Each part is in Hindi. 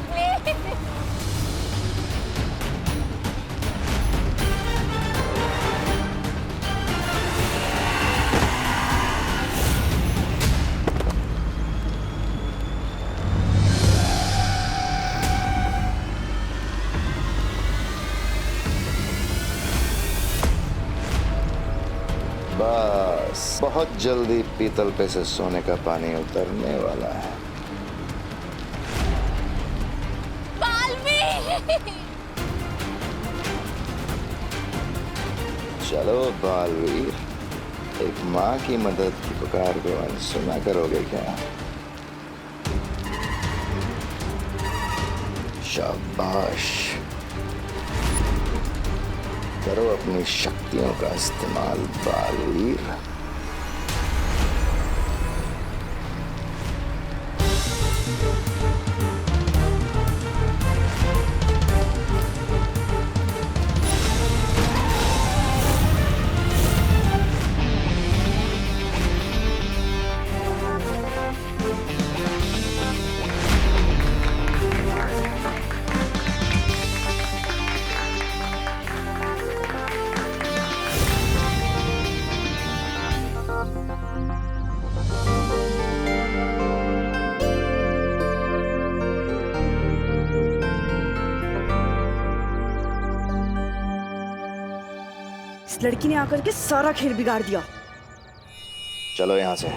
प्लीज। बस बहुत जल्दी पीतल पे से सोने का पानी उतरने वाला है। चलो बालवीर, एक माँ की मदद की पुकार को अनसुना करोगे क्या? शाबाश, करो अपनी शक्तियों का इस्तेमाल बालवीर। इस लड़की ने आकर के सारा खेल बिगाड़ दिया। चलो यहाँ से।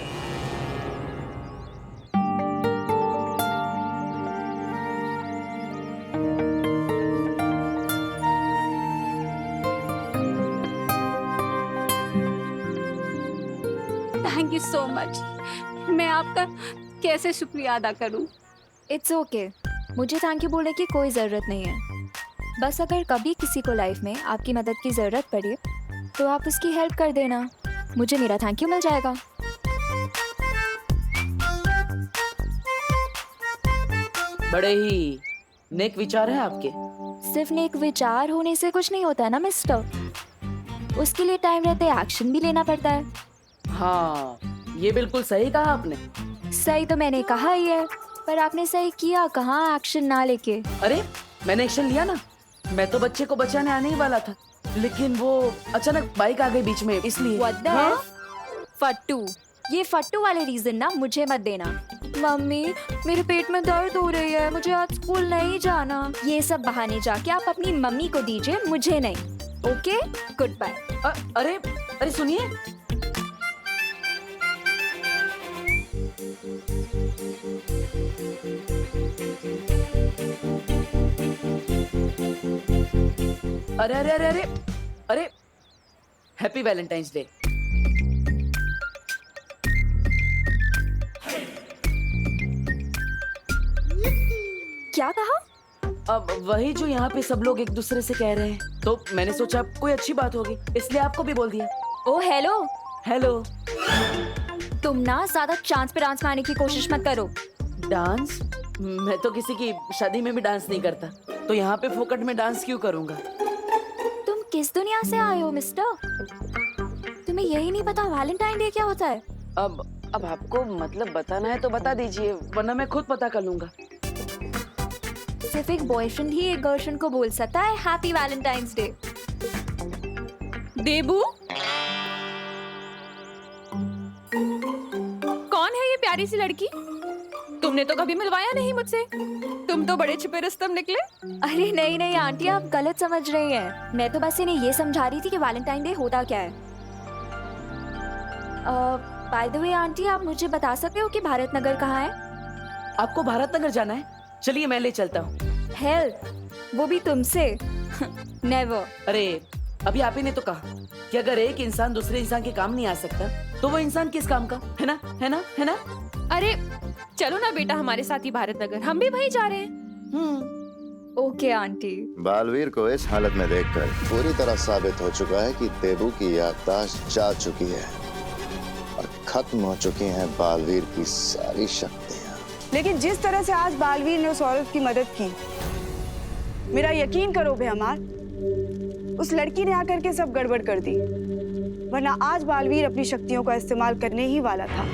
Thank you so much. मैं आपका कैसे शुक्रिया अदा करूं? इट्स ओके, मुझे थैंक यू बोलने की कोई ज़रूरत नहीं है। बस अगर कभी किसी को लाइफ में आपकी मदद की ज़रूरत पड़े तो आप उसकी हेल्प कर देना, मुझे मेरा थैंक यू मिल जाएगा। बड़े ही नेक विचार है आपके। सिर्फ नेक विचार होने से कुछ नहीं होता है ना मिस्टर, उसके लिए टाइम रहते एक्शन भी लेना पड़ता है। हाँ, ये बिल्कुल सही कहा आपने। सही तो मैंने कहा ही है, पर आपने सही किया कहाँ एक्शन ना लेके। अरे मैंने एक्शन लिया ना, मैं तो बच्चे को बचाने आने ही वाला था, लेकिन वो अचानक बाइक आ गई बीच में, इसलिए। What the hell? फट्टू, ये फट्टू वाले रीजन ना मुझे मत देना। मम्मी मेरे पेट में दर्द हो रही है, मुझे आज स्कूल नहीं जाना, ये सब बहाने जाके आप अपनी मम्मी को दीजिए, मुझे नहीं। Okay, good bye. अरे अरे सुनिए, अरे अरे अरे अरे अरे हैप्पी वैलेंटाइंस डे। क्या कहा? अब वही जो यहाँ पे सब लोग एक दूसरे से कह रहे हैं, तो मैंने सोचा कोई अच्छी बात होगी, इसलिए आपको भी बोल दिया। ओ हेलो हेलो। तुम ना ज्यादा चांस पे डांस मारने की कोशिश मत करो। डांस? मैं तो किसी की शादी में भी डांस नहीं करता, तो यहाँ पे फोकट में डांस क्यों करूँगा? तुम किस दुनिया से आए हो मिस्टर? तुम्हें यही नहीं पता वैलेंटाइन डे क्या होता है? अब आपको मतलब बताना है तो बता दीजिए, वरना मैं खुद पता कर लूंगा। सिर्फ एक बॉयफ्रेंड ही एक गर्लफ्रेंड को बोल सकता है हैप्पी वैलेंटाइंस डे। देबू, कौन है ये प्यारी सी लड़की? तुमने तो कभी मिलवाया नहीं मुझसे, तुम तो बड़े छिपे रुस्तम निकले। अरे नहीं नहीं आंटी, आप गलत समझ रही हैं। मैं तो बस इन्हें ये समझा रही थी कि वैलेंटाइन डे होता क्या है। बाय द वे आंटी, आप मुझे बता सकते हो कि भारत नगर कहाँ है? आपको भारत नगर जाना है? चलिए मैं ले चलता हूँ। हेल्प? वो भी तुमसे? नेवर। अरे अभी आप ही ने तो कहा कि अगर एक इंसान दूसरे इंसान के काम नहीं आ सकता तो वो इंसान किस काम का, है ना, है ना, है ना? अरे चलो ना बेटा हमारे साथ ही भारत नगर, हम भी वहीं जा रहे हैं। Okay aunty. बालवीर को इस हालत में देखकर पूरी तरह साबित हो चुका है कि देबू की याददाश्त जा चुकी है और खत्म हो चुकी हैं बालवीर की सारी शक्तियाँ। लेकिन जिस तरह से आज बालवीर ने उस औरत की मदद की, मेरा यकीन करो बेहमार, उस लड़की ने आकर के सब गड़बड़ कर दी, वरना आज बालवीर अपनी शक्तियों का इस्तेमाल करने ही वाला था।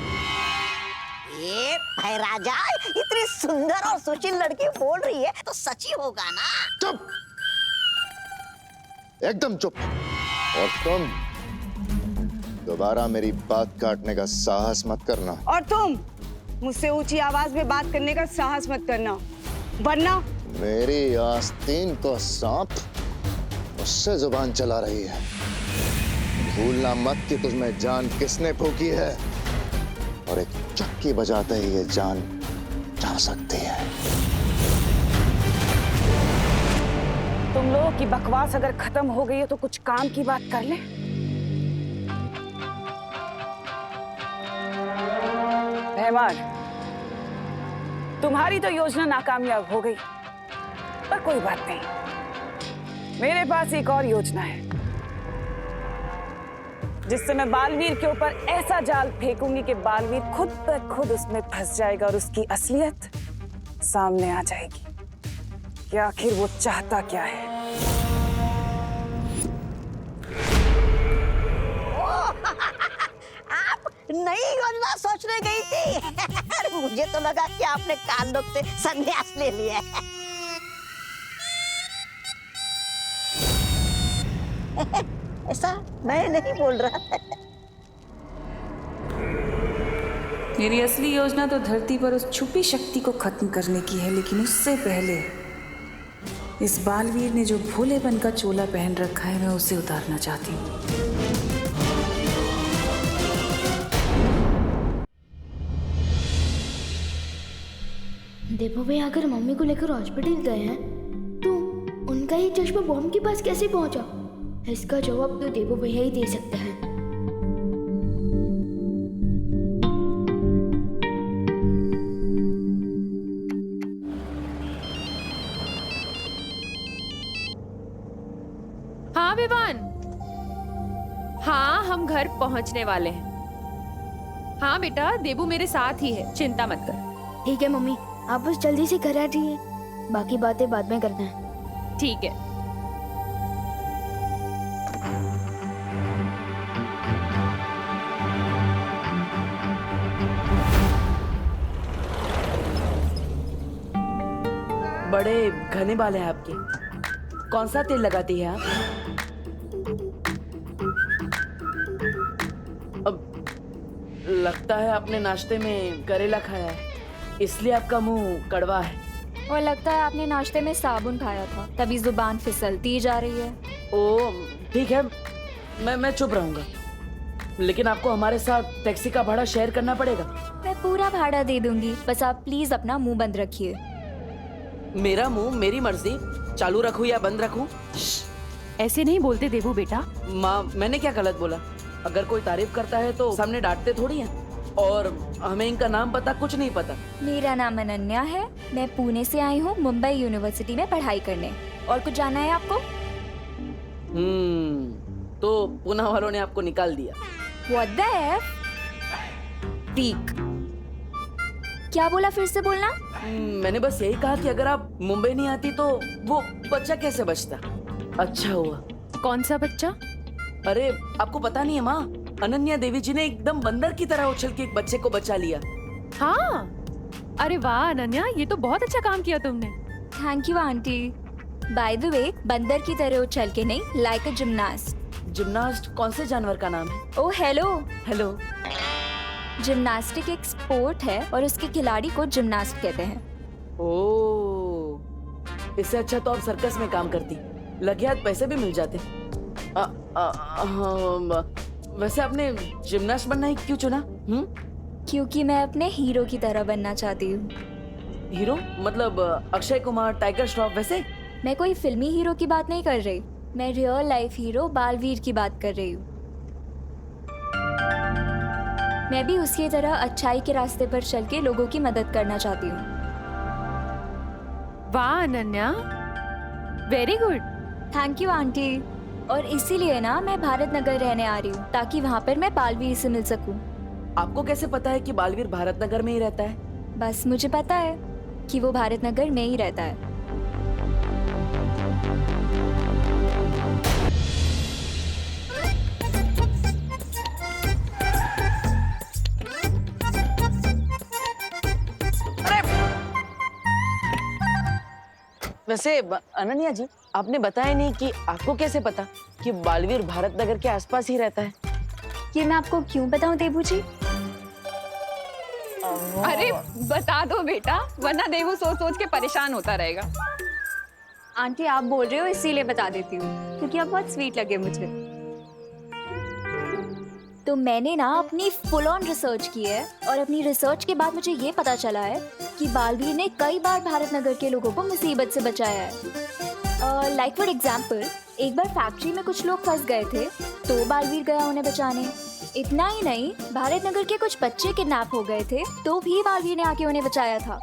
अरे भाई राजा, इतनी सुंदर और सुशील लड़की बोल रही है तो सच ही होगा ना। चुप, एकदम चुप। और तुम दोबारा मेरी बात काटने का साहस मत करना। और तुम मुझसे ऊंची आवाज में बात करने का साहस मत करना, वरना मेरी आस्तीन को सांप उससे जुबान चला रही है। भूलना मत कि तुझमें जान किसने फूकी है, और एक चक्की बजाते ही ये जान जा सकती है। तुम लोगों की बकवास अगर खत्म हो गई है तो कुछ काम की बात कर ले। रहमान, तुम्हारी तो योजना नाकामयाब हो गई, पर कोई बात नहीं, मेरे पास एक और योजना है जिससे मैं बालवीर के ऊपर ऐसा जाल फेंकूंगी कि बालवीर खुद ब खुद उसमें फंस जाएगा और उसकी असलियत सामने आ जाएगी कि आखिर वो चाहता क्या है। आप नई योजना सोचने गई थी। मुझे तो लगा कि आपने कांडोक से संन्यास ले लिया है। ऐसा मैं नहीं बोल रहा। मेरी असली योजना तो धरती पर उस छुपी शक्ति को खत्म करने की है, लेकिन उससे पहले इस बालवीर ने जो भोलेपन का चोला पहन रखा है, मैं उसे उतारना चाहती हूँ। देवो भैया अगर मम्मी को लेकर हॉस्पिटल गए हैं तो उनका ये चश्मा बॉम्ब के पास कैसे पहुंचा? इसका जवाब तो देवो भैया ही दे सकते हैं। हाँ विवान, हाँ हम घर पहुंचने वाले हैं। हाँ बेटा, देबू मेरे साथ ही है, चिंता मत कर। ठीक है मम्मी, आप बस जल्दी से घर आ जाइए, बाकी बातें बाद में करना है। ठीक है। बड़े घने बाल हैं आपके। कौन सा तेल लगाती है आप? अब लगता है आपने नाश्ते में करेला खाया है, इसलिए आपका मुंह कड़वा है। और लगता है आपने नाश्ते में साबुन खाया था, तभी जुबान फिसलती जा रही है। ओ ठीक है, मैं चुप रहूंगा, लेकिन आपको हमारे साथ टैक्सी का भाड़ा शेयर करना पड़ेगा। मैं पूरा भाड़ा दे दूंगी, बस आप प्लीज अपना मुंह बंद रखिए। मेरा मुंह मेरी मर्जी, चालू रखूं या बंद रखूं? ऐसे नहीं बोलते देबू बेटा। माँ, मैंने क्या गलत बोला? अगर कोई तारीफ करता है तो सामने डांटते थोड़ी हैं। और हमें इनका नाम पता कुछ नहीं पता। मेरा नाम अनन्या है, मैं पुणे से आई हूँ मुंबई यूनिवर्सिटी में पढ़ाई करने। और कुछ जानना है आपको? तो पुणे वालों ने आपको निकाल दिया। What the F? Freak. क्या बोला, फिर से बोलना। मैंने बस यही कहा कि अगर आप मुंबई नहीं आती तो वो बच्चा कैसे बचता। अच्छा हुआ। कौन सा बच्चा? अरे आपको पता नहीं है माँ, अनन्या देवी जी ने एकदम बंदर की तरह उछल के एक बच्चे को बचा लिया। हाँ, अरे वाह अनन्या, ये तो बहुत अच्छा काम किया तुमने। Thank you aunty. By the way, बंदर की तरह उछल के नहीं, लाइक अ जिम्नास्ट। जिम्नास्ट कौन से जानवर का नाम है? Oh hello. हेलो। जिम्नास्टिक एक स्पोर्ट है और उसके खिलाड़ी को जिम्नास्ट कहते हैं। ओह, इससे अच्छा तो आप सर्कस में काम करती, लगे हाथ पैसे भी मिल जाते। वैसे आपने जिम्नास्ट बनना ही क्यों चुना? क्योंकि मैं अपने हीरो की तरह बनना चाहती हूँ। हीरो मतलब अक्षय कुमार, टाइगर श्रॉफ वैसे? मैं कोई फिल्मी हीरो की बात नहीं कर रही, मैं रियल लाइफ हीरो बालवीर की बात कर रही हूँ। मैं भी उसकी तरह अच्छाई के रास्ते पर चल के लोगों की मदद करना चाहती हूँ। वाह Ananya, very good. Thank you aunty. और इसीलिए ना मैं भारत नगर रहने आ रही हूँ, ताकि वहाँ पर मैं बालवीर से मिल सकूँ। आपको कैसे पता है कि बालवीर भारत नगर में ही रहता है? बस मुझे पता है कि वो भारत नगर में ही रहता है। वैसे अनन्या जी, आपने बताया नहीं कि आपको कैसे पता कि बालवीर भारत नगर के आसपास ही रहता है? ये मैं आपको क्यों बताऊं देबू जी? अरे बता दो बेटा, वरना देवू सोच सोच के परेशान होता रहेगा। आंटी आप बोल रहे हो इसीलिए बता देती हूँ, क्योंकि आप बहुत स्वीट लगे मुझे। तो मैंने ना अपनी फुल ऑन रिसर्च की है, और अपनी रिसर्च के बाद मुझे ये पता चला है कि बालवीर ने कई बार भारत नगर के लोगों को मुसीबत से बचाया है। लाइक फॉर एग्जाम्पल, एक बार फैक्ट्री में कुछ लोग फंस गए थे, तो बालवीर गया उन्हें बचाने। इतना ही नहीं, भारत नगर के कुछ बच्चे किडनैप हो गए थे, तो भी बालवीर ने आके उन्हें बचाया था।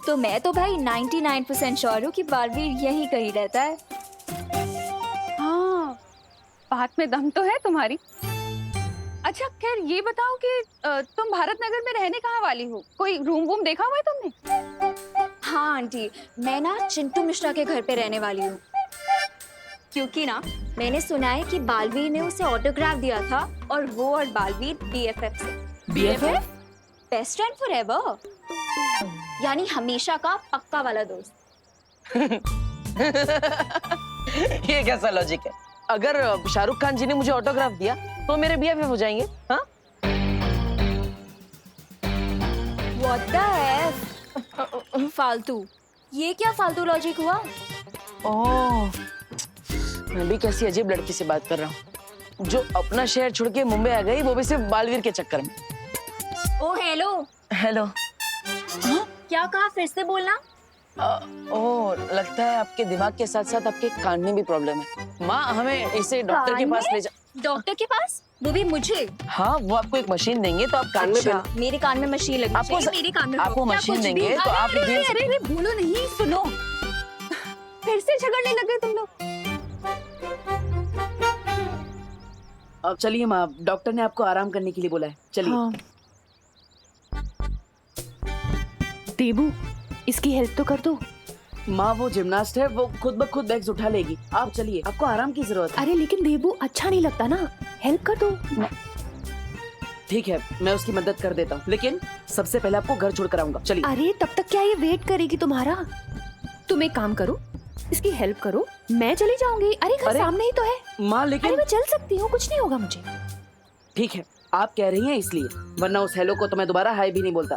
तो मैं तो भाई 99% श्योर हूँ कि बालवीर यहीं कहीं रहता है। हाँ, बात में दम तो है तुम्हारी। अच्छा खैर ये बताओ कि तुम भारत नगर में रहने कहाँ वाली हो? कोई रूम वूम देखा हुआ है तुमने? हाँ आंटी, मैं ना चिंटू मिश्रा के घर पे रहने वाली हूँ, क्योंकि ना मैंने सुना है कि बालवीर ने उसे ऑटोग्राफ दिया था, और वो और बालवीर BFF से। BFF? बेस्ट फ्रेंड फॉरएवर, यानी हमेशा का पक्का वाला दोस्त। ये कैसा लॉजिक है? अगर शाहरुख खान जी ने मुझे ऑटोग्राफ दिया तो मेरे BFF हो जाएंगे? हाँ? What the F? फालतू, ये क्या फालतू लॉजिक हुआ? ओह, मैं भी कैसी अजीब लड़की से बात कर रहा हूँ, जो अपना शहर छोड़ के मुंबई आ गई, वो भी सिर्फ बालवीर के चक्कर में। ओ हेलो। हेलो। क्या कहा, फिर से बोलना। ओह, लगता है आपके दिमाग के साथ साथ आपके कान में भी प्रॉब्लम है। माँ, हमें इसे डॉक्टर के पास ले जा। डॉक्टर के पास? वो भी मुझे? हाँ, वो आपको एक मशीन देंगे तो आप कान में अच्छा, मेरे कान में मशीन लगी आपको चाहिए, मेरे कान में आपको क्या मशीन कुछ देंगे भी? तो आप अरे अरे अरे बोलो नहीं, सुनो। फिर से झगड़ने लगे तुम लोग। अब चलिए माँ, डॉक्टर ने आपको आराम करने के लिए बोला है, चलिए। हाँ। देबू, इसकी हेल्प तो कर दो। माँ वो जिम्नास्ट है, वो खुद ब खुद बैग्स उठा लेगी। आप चलिए, आपको आराम की जरूरत है। अरे लेकिन देबू अच्छा नहीं लगता ना, हेल्प कर दो। ठीक है, मैं उसकी मदद कर देता हूँ, लेकिन सबसे पहले आपको घर छोड़ कर आऊंगा। चलिए। अरे तब तक क्या ये वेट करेगी तुम्हारा? तुम एक काम करो, इसकी हेल्प करो, मैं चली जाऊंगी। अरे घर सामने ही तो है। माँ अरे लेकिन मैं चल सकती हूँ, कुछ नहीं होगा मुझे। ठीक है, आप कह रही हैं इसलिए, वरना उस हेलो को तो मैं दोबारा हाय भी नहीं बोलता।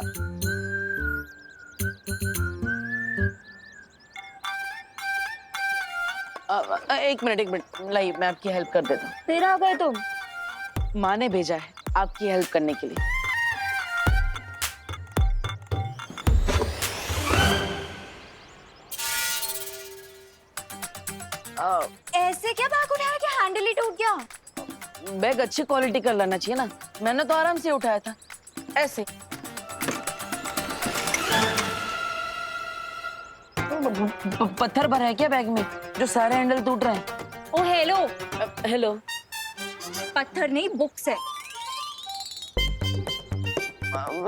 एक मिनट, लाइए मैं आपकी हेल्प कर देता हूँ। फिर आ गए तुम? माँ ने भेजा है आपकी हेल्प करने के लिए। ऐसे क्या बैग उठाया कि हैंडल ही टूट गया? बैग अच्छी क्वालिटी का लाना चाहिए ना, मैंने तो आराम से उठाया था, ऐसे। पत्थर भरा है क्या बैग में, जो सारे हैंडल टूट रहे हैं? ओ हेलो। हेलो। पत्थर नहीं, बुक्स है।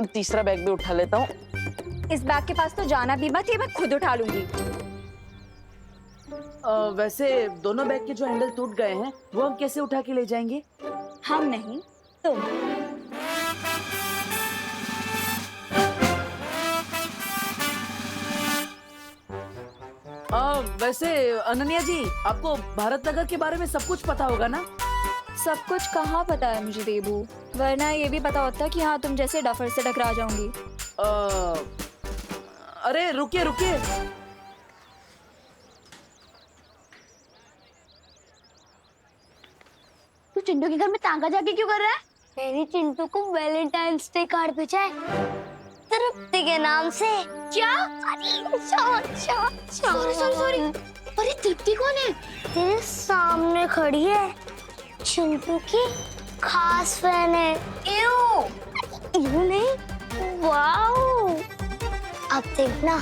तीसरा बैग भी उठा लेता हूँ। इस बैग के पास तो जाना भी मत, ये मैं खुद उठा लूंगी। वैसे दोनों बैग के जो हैंडल टूट गए हैं, वो हम कैसे उठा के ले जाएंगे? हम नहीं, तुम। वैसे अनन्या जी, आपको भारत नगर के बारे में सब कुछ पता होगा ना? सब कुछ कहाँ पता है मुझे देबू, वरना ये भी पता होता कि हाँ तुम जैसे डफर से टकरा जाऊंगी। अरे रुकिए रुकिए, तू चिंटू के घर में तांगा जाके क्यों कर रहा है? मेरी चिंटू को वैलेंटाइंस डे कार्ड भेजा है तृप्ति के नाम से। क्या? सॉरी। अरे तृप्ति कौन है? तेरे सामने खड़ी है, चिंटू की खास फैन है। यू नहीं, वाओ। अब देखना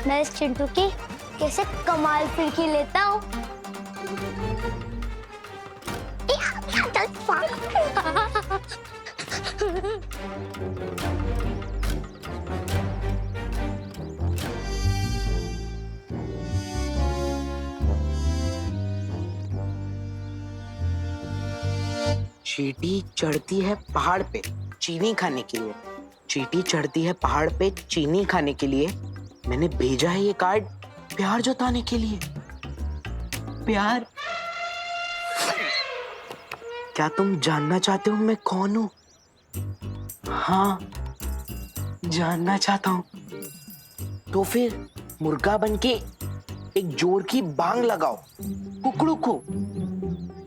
मैं इस चिंटू की कैसे कमाल फिरकी लेता हूँ। चींटी चढ़ती है पहाड़ पे चीनी खाने के लिए। चींटी चढ़ती है पहाड़ पे चीनी खाने के लिए, मैंने भेजा है ये कार्ड प्यार जताने के लिए। प्यार। क्या तुम जानना चाहते हो मैं कौन हूं? हाँ, जानना चाहता हूं। तो फिर मुर्गा बनके एक जोर की बांग लगाओ कुकड़ू को।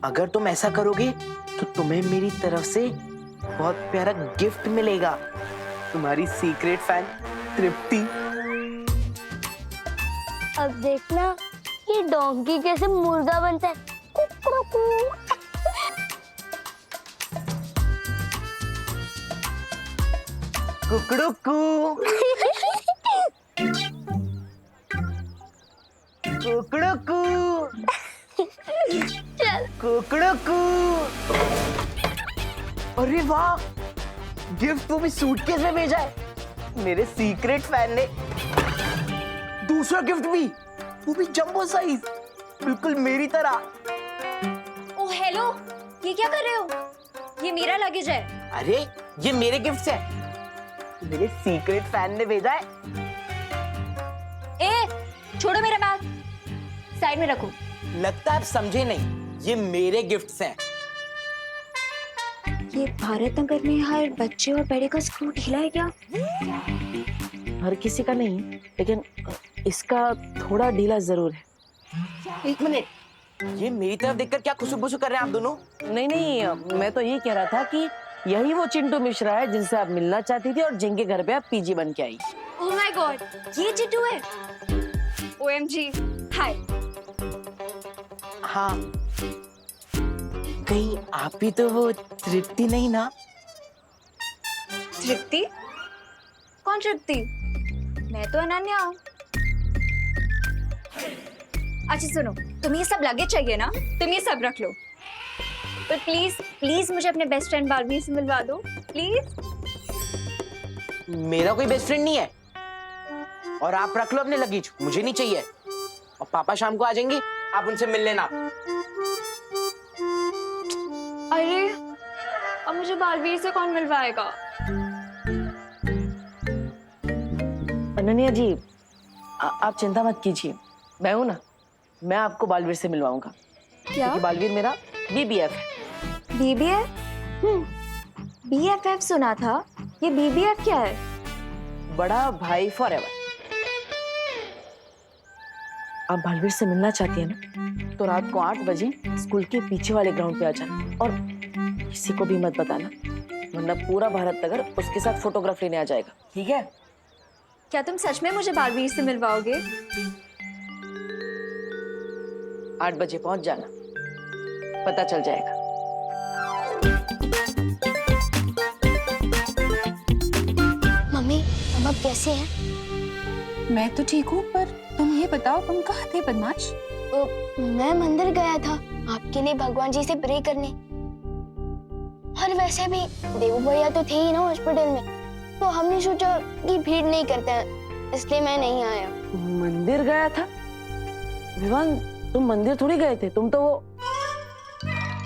अगर तुम ऐसा करोगे तो तुम्हें मेरी तरफ से बहुत प्यारा गिफ्ट मिलेगा। तुम्हारी सीक्रेट फैन तृप्ति। अब देखना ये डोंकी कैसे मुर्गा बनता है। कुकड़ू। कुकड़ू कू। कुकड़ू कू। चल कुकड़ू कू। अरे वाह, गिफ्ट वो भी सूटकेस में भेजा है। मेरे सीक्रेट फैन ने दूसरा गिफ्ट भी, वो भी जंबो साइज, बिल्कुल मेरी तरह। ओह हेलो, ये क्या कर रहे हो? ये मेरा लगेज है। अरे ये मेरे गिफ्ट्स है, मेरे सीक्रेट फैन ने भेजा है। ए, छोड़ो मेरा बैग, साइड में रखो। लगता है आप समझे नहीं, ये मेरे गिफ्ट्स हैं। ये भारत नगर में हर बच्चे और बड़े का स्क्रू ढीला है क्या? हर किसी का नहीं, लेकिन इसका थोड़ा ढीला जरूर है। एक मिनट, ये मेरी तरफ देखकर क्या खुशबू कर रहे हैं आप दोनों? नहीं नहीं, मैं तो ये कह रहा था कि यही वो चिंटू मिश्रा है जिनसे आप मिलना चाहती थी और जिनके घर पे आप पीजी बन के आई। ओह माय गॉड, ये चिट्टू है। OMG, हाय। हाँ, कहीं आप भी तो वो तृप्ति नहीं ना? तृप्ति? कौन तृप्ति? मैं तो अनन्या हूँ। अच्छा सुनो, तुम्हें ये सब लगेज चाहिए ना? तुम ये सब रख लो, पर प्लीज प्लीज मुझे अपने बेस्ट फ्रेंड बालवीर से मिलवा दो प्लीज। मेरा कोई बेस्ट फ्रेंड नहीं है, और आप रख लो अपने लगेज, मुझे नहीं चाहिए। और पापा शाम को आ जाएंगे, आप उनसे मिल लेना। अरे अब मुझे बालवीर से कौन मिलवाएगा? अनन्या जी, आप चिंता मत कीजिए, मैं हूं ना, मैं आपको बालवीर से मिलवाऊंगा। क्या? क्योंकि बालवीर मेरा BBF है। BBF? BFF सुना था, ये BBF क्या है? बड़ा भाई फॉरएवर। आप बालवीर से मिलना चाहती है ना, तो रात को 8 बजे स्कूल के पीछे वाले ग्राउंड पे आ जाना, और किसी को भी मत बताना, वरना पूरा भारत नगर उसके साथ फोटोग्राफ लेने आ जाएगा, ठीक है? क्या तुम सच में मुझे बालवीर से मिलवाओगे? 8 बजे पहुंच जाना, पता चल जाएगा। मम्मी, अब आप कैसे हैं? मैं तो ठीक हूँ, पर तुम ये बताओ तुम कहाँ थे बदमाश? मैं मंदिर गया था आपके लिए भगवान जी से प्रे करने। और वैसे भी देवू भैया तो थे ही ना हॉस्पिटल में, तो हमने सोचा कि भीड़ नहीं करते हैं, इसलिए मैं नहीं आया। मंदिर गया था? विवान, तुम मंदिर थोड़ी गए थे, तुम तो वो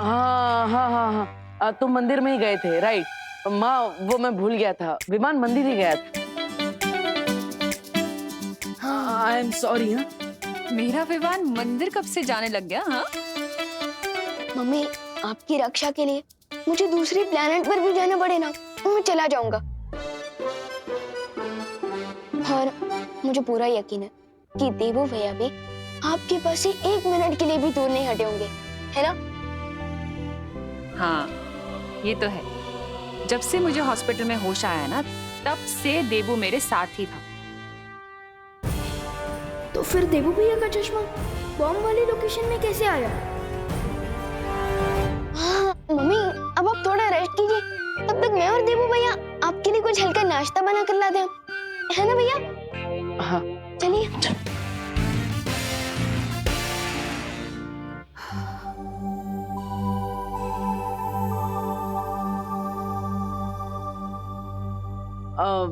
हाँ हाँ हाँ हाँ, तुम मंदिर में ही गए थे, राइट। माँ, वो मैं भूल गया था, विमान मंदिर ही गया था। I am sorry. हाँ, मेरा विमान मंदिर कब से जाने लग गया? हाँ, मम्मी, आपकी रक्षा के लिए मुझे दूसरे प्लेनेट पर भी जाना पड़े ना, तो मैं चला जाऊंगा। और मुझे पूरा यकीन है कि देवू भैया भी आपके पास से 1 मिनट के लिए भी दूर नहीं हटे होंगे, है ना? हाँ, ये तो है। जब से मुझे हॉस्पिटल में होश आया ना, तब से देवू मेरे साथ ही था। तो फिर देवू भैया का चश्मा बॉम्ब वाली लोकेशन में कैसे आया? हाँ, मम्मी, अब आप थोड़ा रेस्ट कीजिए, तब तक मैं और देवू भैया आपके लिए कुछ हल्का नाश्ता बना कर लाते हैं, है ना भैया? हाँ, चलिए।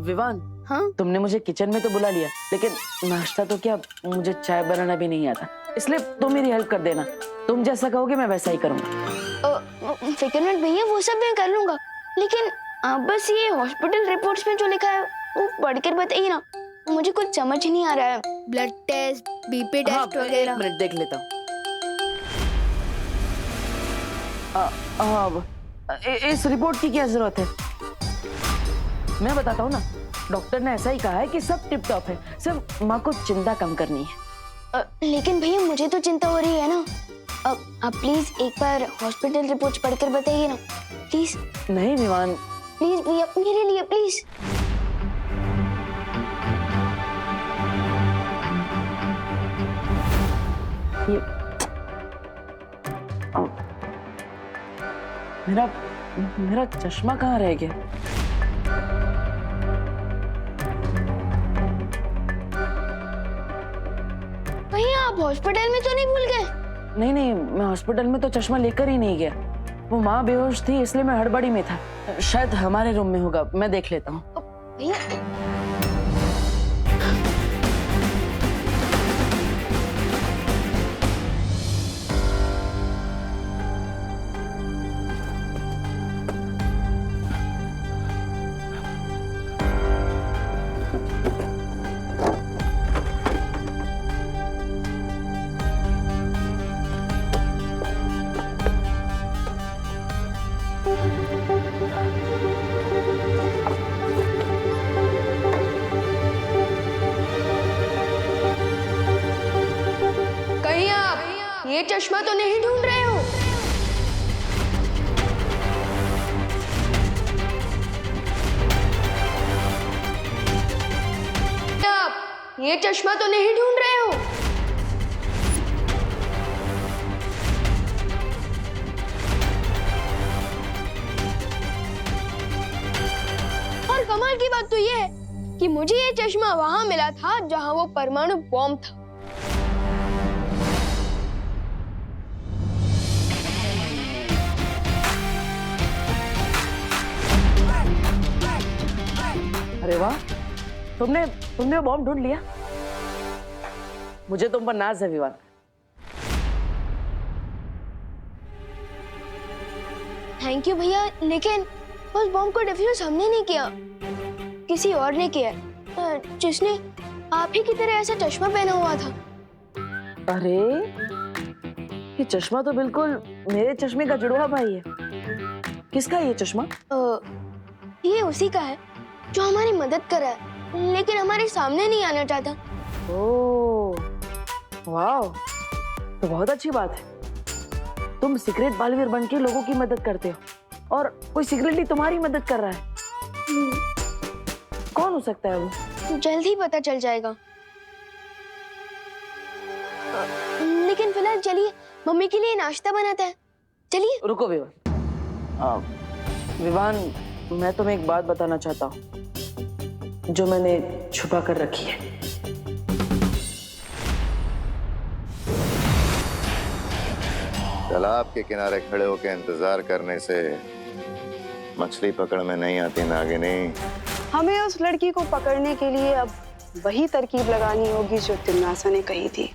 विवान, हाँ? तुमने मुझे किचन में तो बुला लिया, लेकिन नाश्ता तो क्या, मुझे चाय बनाना भी नहीं आता, इसलिए तुम मेरी हेल्प कर देना। तुम जैसा कहोगे मैं वैसा ही करूंगा। फिक्र मत भैया, वो सब मैं कर लूंगा, लेकिन आप बस ये हॉस्पिटल रिपोर्ट्स में जो लिखा है वो पढ़कर बताइए ना, मुझे कुछ समझ नहीं आ रहा है। ब्लड टेस्ट, बीपी हाँ, टेस्ट एक वगैरह। मिनट देख लेता हूँ। इस रिपोर्ट की क्या जरूरत है? मैं बताता हूँ ना, डॉक्टर ने ऐसा ही कहा है कि सब टिप टॉप है, सिर्फ माँ को चिंता कम करनी है। लेकिन भैया मुझे तो चिंता हो रही है ना। आप प्लीज एक बार हॉस्पिटल रिपोर्ट्स पढ़कर बताइए ना, प्लीज। नहीं विवान, प्लीज भैया, मेरे लिए प्लीज। ये मेरा मेरा चश्मा कहाँ रह गया? भैया आप हॉस्पिटल में तो नहीं भूल गए? नहीं नहीं, मैं हॉस्पिटल में तो चश्मा लेकर ही नहीं गया। वो माँ बेहोश थी इसलिए मैं हड़बड़ी में था। शायद हमारे रूम में होगा, मैं देख लेता हूँ। भैया कहीं आप ये चश्मा तो नहीं ढूंढ रहे हो? आप ये चश्मा तो नहीं ढूंढ रहे हो? और कमाल की बात तो ये है कि मुझे ये चश्मा वहां मिला था जहां वो परमाणु बॉम्ब था। अरे वाह, तुमने तुमने वो बॉम्ब ढूंढ लिया। मुझे तुम पर नाज है विवान। थैंक यू भैया, लेकिन उस बॉम्ब को डिफ्यूज हमने नहीं किया, किसी और ने किया, जिसने आप ही की तरह ऐसा चश्मा पहना हुआ था। अरे ये चश्मा तो बिल्कुल मेरे चश्मे का जुड़वा भाई है। किसका है ये चश्मा? ये उसी का है जो हमारी मदद कर रहा है, लेकिन हमारे सामने नहीं आना चाहता। ओह वाह, तो बहुत अच्छी बात है। तुम सीक्रेट बालवीर बन के लोगों की मदद करते हो और कोई सीक्रेटली तुम्हारी मदद कर रहा है। कौन हो सकता है वो? जल्द ही पता चल जाएगा। लेकिन फिलहाल चलिए मम्मी के लिए नाश्ता बनाते हैं। चलिए। रुको विवान। विवान, मैं तुम्हें एक बात बताना चाहता हूँ जो मैंने छुपा कर रखी है। तालाब के किनारे खड़े होकर इंतजार करने से मछली पकड़ में नहीं आती नागिनी। हमें उस लड़की को पकड़ने के लिए अब वही तरकीब लगानी होगी जो तिम्नासा ने कही थी।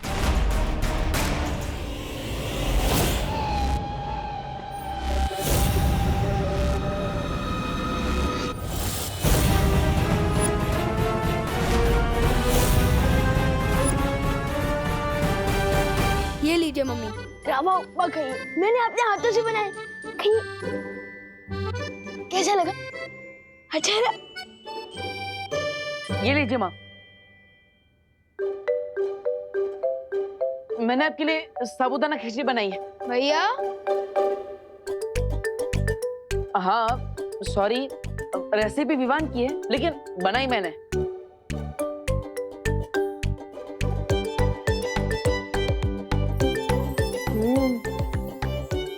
ये लीजिए मम्मी, रामा उपमा खाइए, मैंने अपने हाथों से बनाए। खाइए। कैसा लगा? अच्छा लगा? ये लीजिए माँ, मैंने आपके लिए साबूदाना खिचड़ी बनाई है। भैया हाँ सॉरी, रेसिपी विवान की है लेकिन बनाई मैंने।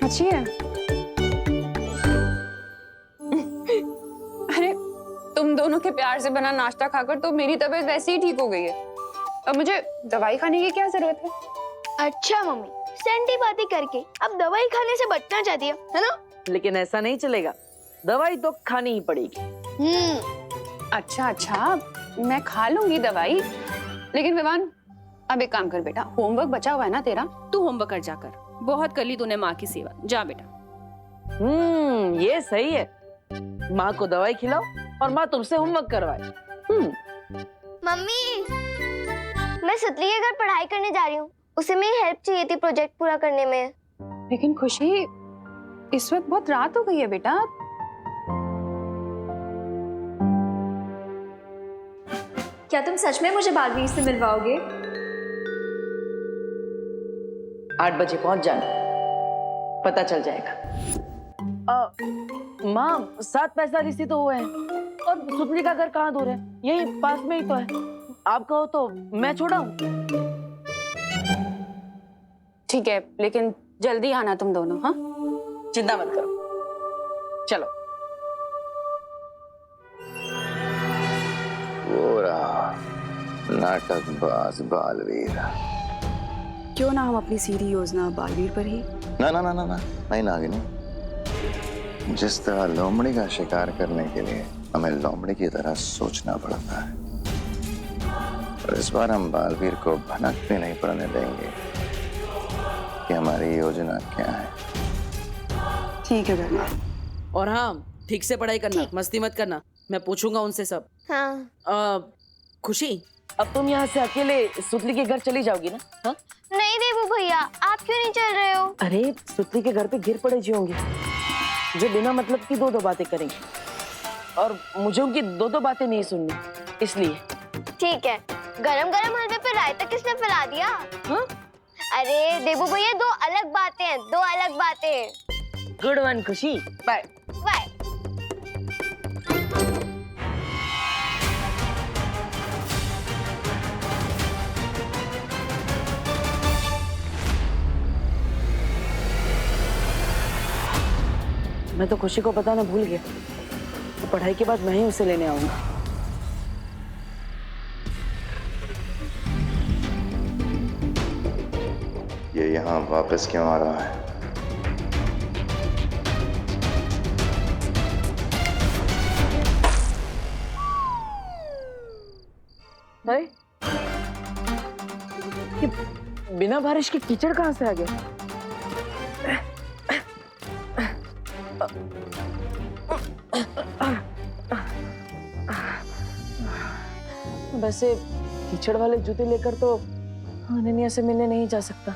अच्छी है। अरे तुम दोनों के प्यार से बना नाश्ता खाकर तो मेरी तबीयत वैसे ही ठीक हो गई है। अब मुझे दवाई खाने की क्या जरूरत है? अच्छा मम्मी, सेंटी बातें करके अब दवाई खाने से बचना चाहती है ना? लेकिन ऐसा नहीं चलेगा, दवाई तो खानी ही पड़ेगी। अच्छा, मैं खा लूंगी दवाई, लेकिन विवान अब एक काम कर बेटा, होमवर्क बचा हुआ है ना तेरा, तू होमवर्क कर जाकर। बहुत कर ली तूने माँ की सेवा, जा बेटा। ये सही है। माँ को दवाई खिलाओ और माँ तुमसे होमवर्क करवाए। मम्मी, मैं सुतली के घर पढ़ाई करने जा रही हूँ। उसे मेरी हेल्प चाहिए थी प्रोजेक्ट पूरा करने में। लेकिन खुशी, इस वक्त बहुत रात हो गई है बेटा। क्या तुम सच में मुझे बालवीर से मिलवाओगे? 8 बजे पहुंच जाना, पता चल जाएगा। माँ, 7 पैसा से तो हुए हैं और सुतली का घर कहाँ दूर है? यही पास में ही तो है। आप कहो तो मैं छोड़ाऊं? ठीक है, लेकिन जल्दी आना तुम दोनों। हाँ, चिंता मत करो, चलो। वो रहा नाटकबाज बालवीर। क्यों ना हम अपनी सीधी योजना बालवीर पर ही। ना ना ना ना ना, नहीं नागिनी। जिस तरह लोमड़ी का शिकार करने के लिए हमें लोमड़ी की तरह सोचना पड़ता है, और इस बार हम बालवीर को भनक भी नहीं पड़ने देंगे कि हमारी योजना क्या है। ठीक है बहना। और हाँ, ठीक से पढ़ाई करना, मस्ती मत करना। मैं पूछूंगा उनसे सब। हाँ। खुशी, अब तुम यहाँ से अकेले सुतली के घर चली जाओगी ना? हाँ? नहीं देवू भैया, आप क्यों नहीं चल रहे हो? अरे, सुतली के घर पे गिर पड़े जी होंगे जो बिना मतलब की दो बातें करेंगे, और मुझे उनकी दो बातें नहीं सुननी, इसलिए। ठीक है। गरम गरम हलवे पे रायता किसने फैला दिया? हाँ? अरे देवू भैया, 2 अलग बातें हैं, 2 अलग बातें। गुड वन खुशी, बाय। बाय। मैं तो खुशी को बताना भूल गया। तो पढ़ाई के बाद मैं ही उसे लेने आऊंगा। ये यहाँ वापस क्यों आ रहा है? अरे, ये बिना बारिश के कीचड़ कहाँ से आ गया? वैसे कीचड़ वाले जूते लेकर तो अनन्या से मिलने नहीं जा सकता।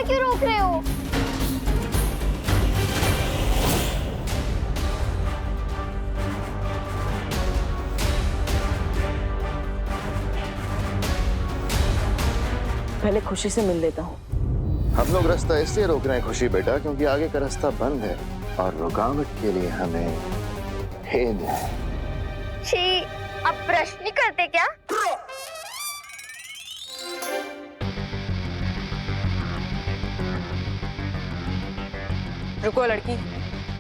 क्यों रोक रहे हो? पहले खुशी से मिल लेता हूँ। हम लोग रास्ता इसलिए रोक रहे हैं खुशी बेटा, क्योंकि आगे का रास्ता बंद है और रुकावट के लिए हमें हेद है। छी, अब प्रश्न नहीं करते क्या? रुको लड़की,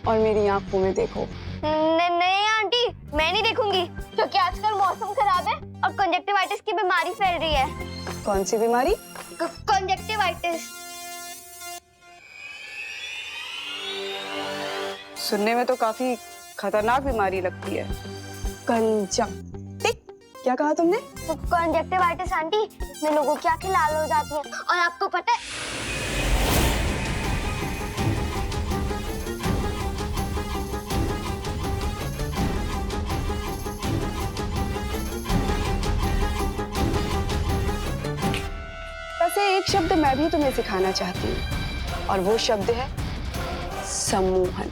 और मेरी आंखों में देखो। नहीं आंटी, मैं नहीं देखूंगी, क्योंकि आजकल मौसम खराब है और कंजक्टिवाइटिस की बीमारी फैल रही है। कौन सी बीमारी? कंजक्टिवाइटिस। सुनने में तो काफी खतरनाक बीमारी लगती है। कंजक्टिव, क्या कहा तुमने? कंजक्टिवाइटिस आंटी, इसमें लोगों की आंखें लाल हो जाती हैं, और आपको पता है वैसे एक शब्द मैं भी तुम्हें सिखाना चाहती हूँ, और वो शब्द है सम्मोहन।